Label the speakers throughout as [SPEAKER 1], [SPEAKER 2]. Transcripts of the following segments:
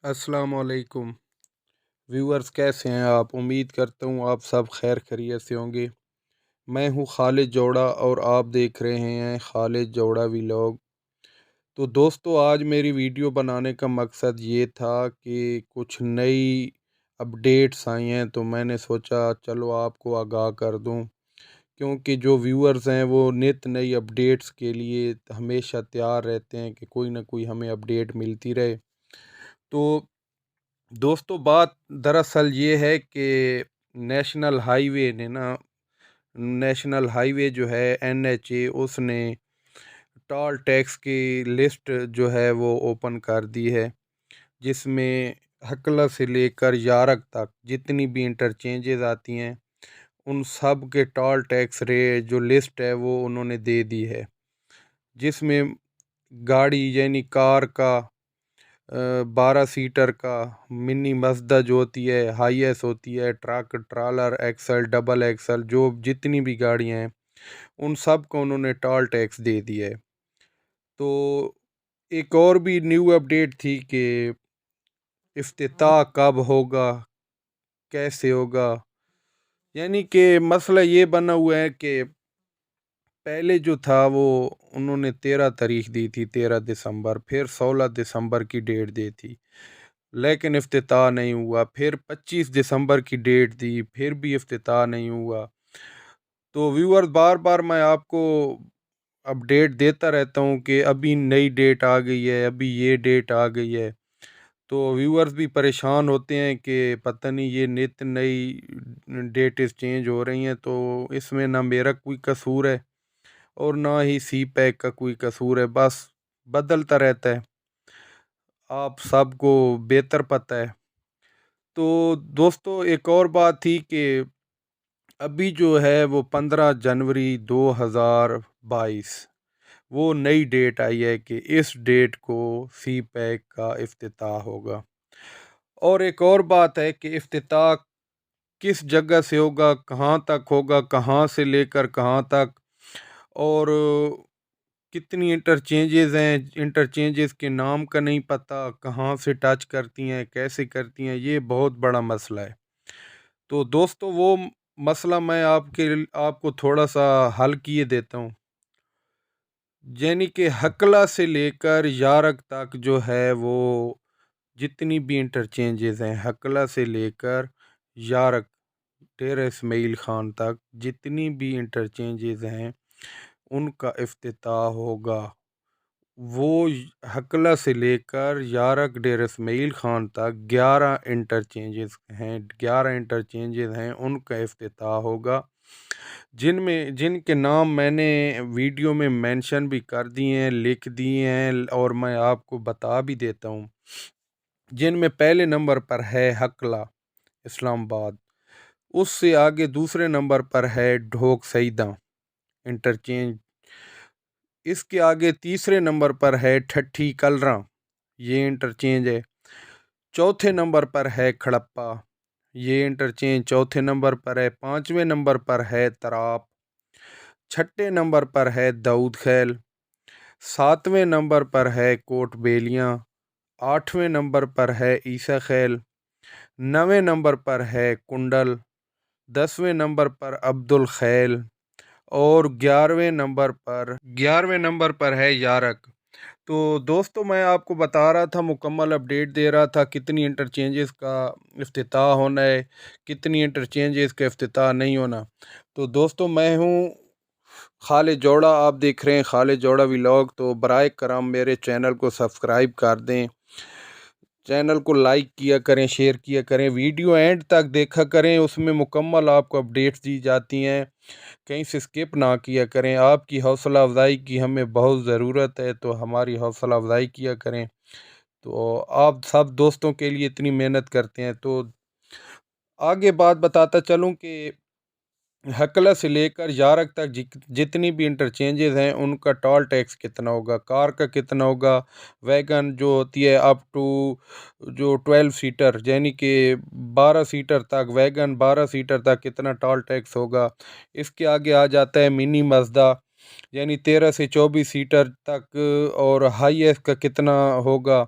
[SPEAKER 1] अस्सलाम वालेकुम व्यूअर्स, कैसे हैं आप? उम्मीद करता हूँ आप सब खैर खैरियत से होंगे। मैं हूँ खालिद जोड़ा और आप देख रहे हैं खालिद जोड़ा व्लॉग। तो दोस्तों, आज मेरी वीडियो बनाने का मकसद ये था कि कुछ नई अपडेट्स आई हैं, तो मैंने सोचा चलो आपको आगाह कर दूँ, क्योंकि जो व्यूअर्स हैं वो नित नई अपडेट्स के लिए हमेशा तैयार रहते हैं कि कोई ना कोई हमें अपडेट मिलती रहे। तो दोस्तों, बात दरअसल ये है कि नेशनल हाईवे ने ना नेशनल हाईवे जो है NHA, उसने टोल टैक्स की लिस्ट जो है वो ओपन कर दी है, जिसमें हकला से लेकर यारक तक जितनी भी इंटरचेंजेस आती हैं उन सब के टोल टैक्स रेट जो लिस्ट है वो उन्होंने दे दी है, जिसमें गाड़ी यानी कार का 12 सीटर का मिनी मजदा जो होती है, हाईएस होती है, truck, trailer, axle, double axle, जो जितनी भी गाड़ियाँ हैं उन सब को उन्होंने टोल टैक्स दे दिया है। तो एक और भी न्यू अपडेट थी कि इफ्तिताह कब होगा, कैसे होगा। यानी कि मसला ये बना हुआ है कि पहले जो था वो उन्होंने 13 तारीख दी थी, 13 दिसंबर, फिर 16 दिसंबर की डेट दी थी, लेकिन इफ्तिताह नहीं हुआ। फिर 25 दिसंबर की डेट दी, फिर भी इफ्तिताह नहीं हुआ। तो व्यूअर्स, बार बार मैं आपको अपडेट देता रहता हूँ कि अभी नई डेट आ गई है, अभी ये डेट आ गई है। तो व्यूअर्स भी परेशान होते हैं कि पता नहीं ये नित नई डेट चेंज हो रही हैं, तो इसमें ना मेरा कोई कसूर है और ना ही सी पैक का कोई कसूर है, बस बदलता रहता है, आप सबको बेहतर पता है। तो दोस्तों, एक और बात थी कि अभी जो है वो 15 जनवरी 2022 वो नई डेट आई है कि इस डेट को सी पैक का इफ्तिताह होगा। और एक और बात है कि इफ्तिताह किस जगह से होगा, कहाँ तक होगा, कहाँ से लेकर कहाँ तक, और कितनी इंटरचेंजेस हैं, इंटरचेंजेस के नाम का नहीं पता, कहाँ से टच करती हैं, कैसे करती हैं, ये बहुत बड़ा मसला है। तो दोस्तों, वो मसला मैं आपको थोड़ा सा हल किए देता हूँ। यानी कि हकला से लेकर यारक तक जो है वो जितनी भी इंटरचेंजेस हैं, हकला से लेकर यारक डेरा इस्माइल ख़ान तक जितनी भी इंटरचेंजेस हैं उनका इफ्तिताह होगा। वो हकला से लेकर यारक डेरा इस्माइल ख़ान तक 11 इंटरचेंजेस हैं, उनका इफ्तिताह होगा, जिनके नाम मैंने वीडियो में मेंशन भी कर दिए हैं, लिख दिए हैं, और मैं आपको बता भी देता हूँ। जिनमें पहले नंबर पर है हकला इस्लामाबाद, उससे आगे दूसरे नंबर पर है ढोक सईदा इंटरचेंज, इसके आगे तीसरे नंबर पर है ठट्ठी कलरा, ये इंटरचेंज है। चौथे नंबर पर है खड़प्पा, ये इंटरचेंज चौथे नंबर पर है। पाँचवें नंबर पर है तराप, छठे नंबर पर है दाऊद खैल, सातवें नंबर पर है कोट बेलियाँ, आठवें नंबर पर है ईसा खैल, नवें नंबर पर है कुंडल, 10वें नंबर पर अब्दुल खैल, और 11वें नंबर पर है यारक। तो दोस्तों, मैं आपको बता रहा था, मुकम्मल अपडेट दे रहा था कितनी इंटरचेंजेस का इफ्तिताह होना है, कितनी इंटरचेंजेस का इफ्तिताह नहीं होना। तो दोस्तों, मैं हूँ खालिद जोड़ा, आप देख रहे हैं खालिद जोड़ा व्लॉग। तो बराए करम मेरे चैनल को सब्सक्राइब कर दें, चैनल को लाइक किया करें, शेयर किया करें, वीडियो एंड तक देखा करें, उसमें मुकम्मल आपको अपडेट्स दी जाती हैं, कहीं से स्किप ना किया करें। आपकी हौसला अफजाई की हमें बहुत ज़रूरत है, तो हमारी हौसला अफजाई किया करें। तो आप सब दोस्तों के लिए इतनी मेहनत करते हैं, तो आगे बात बताता चलूँ कि हकला से लेकर यारक तक जितनी भी इंटरचेंजेस हैं उनका टोल टैक्स कितना होगा, कार का कितना होगा, वैगन जो होती है अप टू जो 12 सीटर यानी कि 12 सीटर तक, वैगन 12 सीटर तक कितना टोल टैक्स होगा। इसके आगे आ जाता है मिनी मजदा, यानी 13 से 24 सीटर तक, और हाई एस का कितना होगा।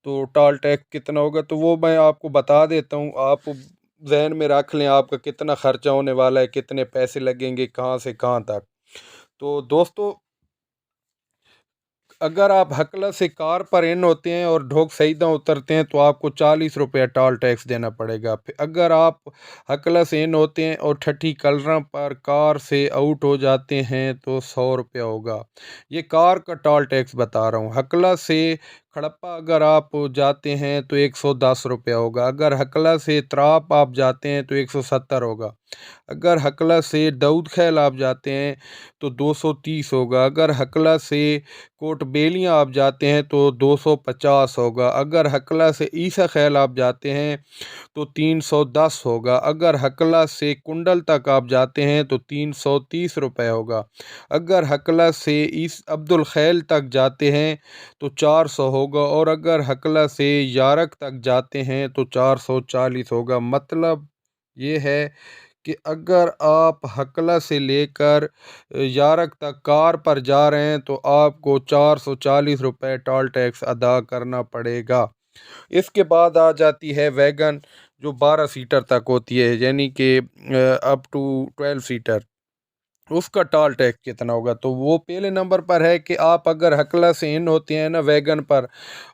[SPEAKER 1] तो टॉल टैक्स कितना होगा, तो वो मैं आपको बता देता हूँ। आप जहन में रख लें आपका कितना खर्चा होने वाला है, कितने पैसे लगेंगे कहाँ से कहाँ तक। तो दोस्तों, अगर आप हकला से कार पर इन होते हैं और ढोक सईदा उतरते हैं तो आपको 40 रुपया टोल टैक्स देना पड़ेगा। फिर अगर आप हकला से इन होते हैं और ठठी कलरा पर कार से आउट हो जाते हैं तो 100 रुपया होगा। ये कार का टोल टैक्स बता रहा हूँ। हकला से खड़प्पा अगर आप जाते हैं तो 110 रुपया होगा। अगर हकला से त्राप आप जाते हैं तो 170 होगा। अगर हकला से दाऊद खैल आप जाते हैं तो 230 होगा। अगर हकला से कोट बेलियाँ आप जाते हैं तो 250 होगा। अगर हकला से ईसा खैल आप जाते हैं तो 310 होगा। अगर हकला से कुंडल तक आप जाते हैं तो 330 रुपये होगा। अगर हकला से ईस अब्दुल खैल तक जाते हैं तो 400 होगा। और अगर हकला से यारक तक जाते हैं तो 440 होगा। मतलब ये है कि अगर आप हकला से लेकर यारक तक कार पर जा रहे हैं तो आपको 440 रुपये टोल टैक्स अदा करना पड़ेगा। इसके बाद आ जाती है वैगन, जो 12 सीटर तक होती है, यानी कि अप टू 12 सीटर। उसका टोल टैक्स कितना होगा, तो वो पहले नंबर पर है कि आप अगर हकला से इन होते हैं ना वैगन पर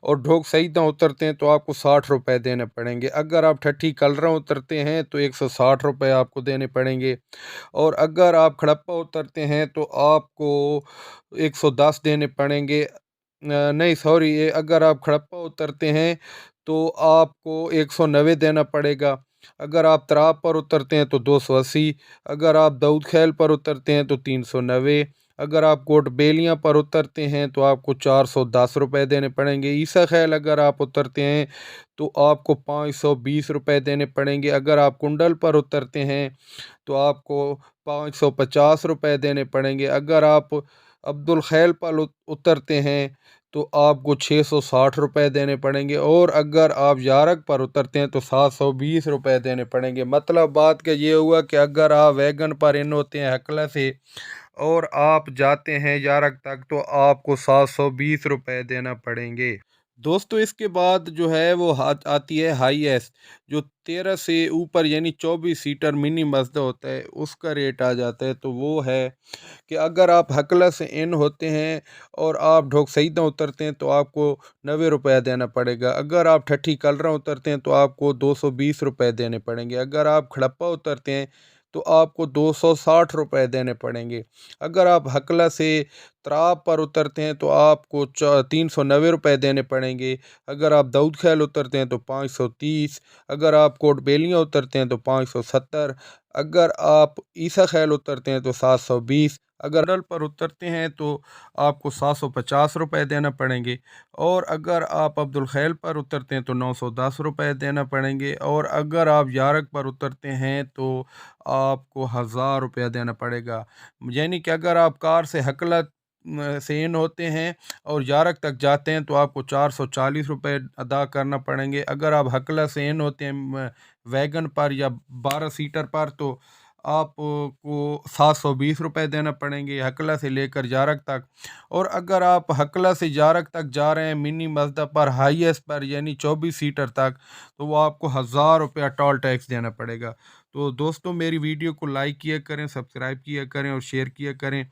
[SPEAKER 1] और ढोक सईदा उतरते हैं तो आपको 60 रुपये देने पड़ेंगे। अगर आप ठठी कलरा उतरते हैं तो 160 रुपये आपको देने पड़ेंगे। और अगर आप खड़प्पा उतरते हैं तो आपको 110 देने पड़ेंगे। नहीं सॉरी, ये अगर आप खड़प्पा उतरते हैं तो आपको 190 देना पड़ेगा। अगर आप तराब पर उतरते हैं तो 280। अगर आप दाऊद खैल पर उतरते हैं तो 390। अगर आप कोट बेलियाँ पर उतरते हैं तो आपको 410 रुपये देने पड़ेंगे। ईसा खैल अगर आप उतरते हैं तो आपको 520 रुपये देने पड़ेंगे। अगर आप कुंडल पर उतरते हैं तो आपको 550 रुपये देने पड़ेंगे। अगर आप अब्दुल खैल पर उतरते हैं तो आपको 660 रुपये देने पड़ेंगे। और अगर आप यारक पर उतरते हैं तो 720 रुपये देने पड़ेंगे। मतलब बात का ये हुआ कि अगर आप वैगन पर इन होते हैं हकला से और आप जाते हैं यारक तक तो आपको 720 रुपये देना पड़ेंगे। दोस्तों, इसके बाद जो है वो आती है हाईएस्ट, जो 13 से ऊपर यानी 24 सीटर मिनी मजदा होता है, उसका रेट आ जाता है। तो वो है कि अगर आप हकला से इन होते हैं और आप ढोक सईदा उतरते हैं तो आपको 90 रुपया देना पड़ेगा। अगर आप ठठी कलरा उतरते हैं तो आपको 220 रुपये देने पड़ेंगे। अगर आप खड़प्पा उतरते हैं तो आपको 260 रुपये देने पड़ेंगे। अगर आप हकला से त्राब पर उतरते हैं तो आपको 390 रुपये देने पड़ेंगे। अगर आप दाऊद खैल उतरते हैं तो 530। अगर आप कोट बेलियाँ उतरते हैं तो 570। अगर आप ईसा खैल उतरते हैं तो 720। अगर नल पर उतरते हैं तो आपको 750 रुपये देना पड़ेंगे। और अगर आप अब्दुल खैल पर उतरते हैं तो 910 रुपये देना पड़ेंगे। और अगर आप यारक पर उतरते हैं तो आपको 1000 रुपया देना पड़ेगा। यानी कि अगर आप कार से हकला से इन होते हैं और यारक तक जाते हैं तो आपको 440 रुपये अदा करना पड़ेंगे। अगर आप हकला से इन होते हैं वैगन पर या 12 सीटर पर तो आपको 720 रुपये देना पड़ेंगे हकला से लेकर यारक तक। और अगर आप हकला से यारक तक जा रहे हैं मिनी मजदा पर हाईएस्ट पर यानी 24 सीटर तक तो वो आपको 1000 रुपया टोल टैक्स देना पड़ेगा। तो दोस्तों, मेरी वीडियो को लाइक किया करें, सब्सक्राइब किया करें और शेयर किया करें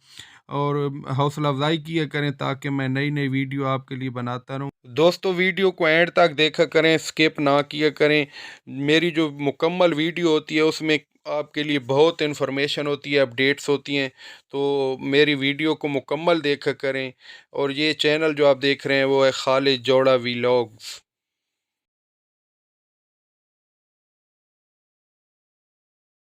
[SPEAKER 1] और हौसला अफजाई किया करें ताकि मैं नई नई वीडियो आपके लिए बनाता रहूं। दोस्तों, वीडियो को एंड तक देखा करें, स्किप ना किया करें। मेरी जो मुकम्मल वीडियो होती है उसमें आपके लिए बहुत इन्फॉर्मेशन होती है, अपडेट्स होती हैं। तो मेरी वीडियो को मुकम्मल देखा करें। और ये चैनल जो आप देख रहे हैं वो है खालिद जोड़ा वीलॉग्स।